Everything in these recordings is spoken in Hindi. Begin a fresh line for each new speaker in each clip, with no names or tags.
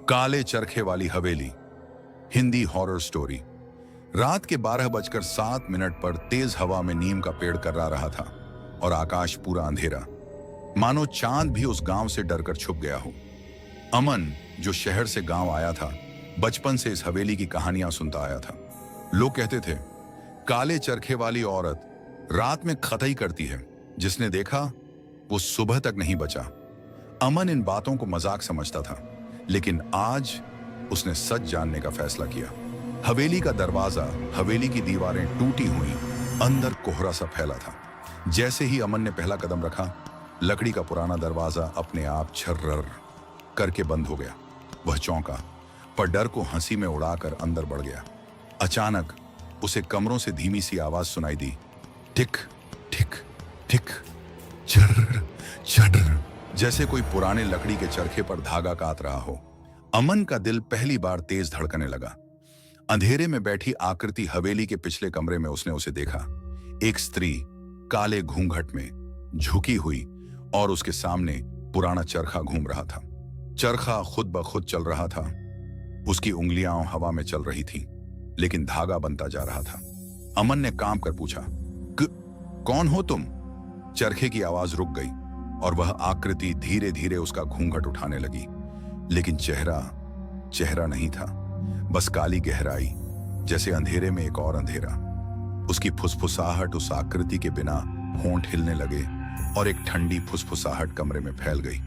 काले चरखे वाली हवेली, हिंदी हॉरर स्टोरी। रात के 12:07 पर तेज हवा में नीम का पेड़ कर्रा रहा था और आकाश पूरा अंधेरा, मानो चांद भी उस गांव से डरकर छुप गया हो। अमन, जो शहर से गांव आया था, बचपन से इस हवेली की कहानियां सुनता आया था। लोग कहते थे, काले चरखे वाली औरत रात में खतई करती है, जिसने देखा वो सुबह तक नहीं बचा। अमन इन बातों को मजाक समझता था, लेकिन आज उसने सच जानने का फैसला किया। हवेली का दरवाजा, हवेली की दीवारें टूटी हुई, अंदर कोहरा सा फैला था। जैसे ही अमन ने पहला कदम रखा, लकड़ी का पुराना दरवाजा अपने आप छर्रर करके बंद हो गया। वह चौंका, पर डर को हंसी में उड़ाकर अंदर बढ़ गया। अचानक उसे कमरों से धीमी सी आवाज सुनाई दी, टिक टिक टिक, चर्र चर्र, जैसे कोई पुराने लकड़ी के चरखे पर धागा काट रहा हो। अमन का दिल पहली बार तेज धड़कने लगा। अंधेरे में बैठी आकृति हवेली के पिछले कमरे में उसने उसे देखा। एक स्त्री काले घूंघट में झुकी हुई और उसके सामने पुराना चरखा घूम रहा था। चरखा खुद ब खुद चल रहा था। उसकी उंगलियां हवा में चल रही थीं, लेकिन धागा बनता जा रहा था। अमन ने कांप कर पूछा, कौन हो तुम? चरखे की आवाज रुक गई और वह आकृति धीरे धीरे उसका घूंघट उठाने लगी, लेकिन चेहरा नहीं था, बस काली गहराई, जैसे अंधेरे में एक और अंधेरा। उसकी फुसफुसाहट उस आकृति के बिना होंठ हिलने लगे और एक ठंडी फुसफुसाहट कमरे में फैल गई।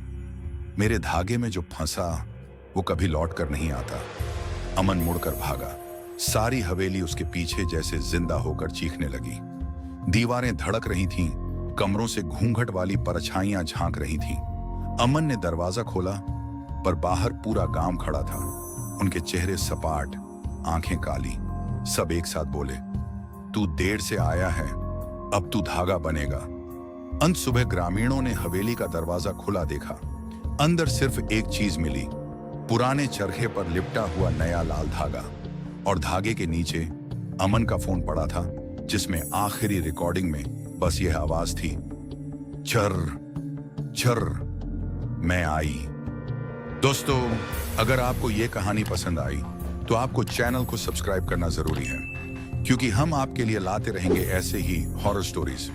मेरे धागे में जो फंसा वो कभी लौट कर नहीं आता। अमन मुड़कर भागा। सारी हवेली उसके पीछे जैसे जिंदा होकर चीखने लगी। दीवारें धड़क रही थीं, कमरों से घूंघट वाली परछाइयां झांक रही थीं। अमन ने दरवाजा खोला, पर बाहर पूरा गांव खड़ा था। उनके चेहरे सपाट, आंखें काली। सब एक साथ बोले, तू देर से आया है, अब तू धागा बनेगा। अंत सुबह ग्रामीणों ने हवेली का दरवाजा खुला देखा। अंदर सिर्फ एक चीज मिली, पुराने चरखे पर लिपटा हुआ नया लाल धागा, और धागे के नीचे अमन का फोन पड़ा था, जिसमें आखिरी रिकॉर्डिंग में बस यह आवाज थी, चर्र चर्र, मैं आई। दोस्तों, अगर आपको यह कहानी पसंद आई तो आपको चैनल को सब्सक्राइब करना जरूरी है, क्योंकि हम आपके लिए लाते रहेंगे ऐसे ही हॉरर स्टोरीज।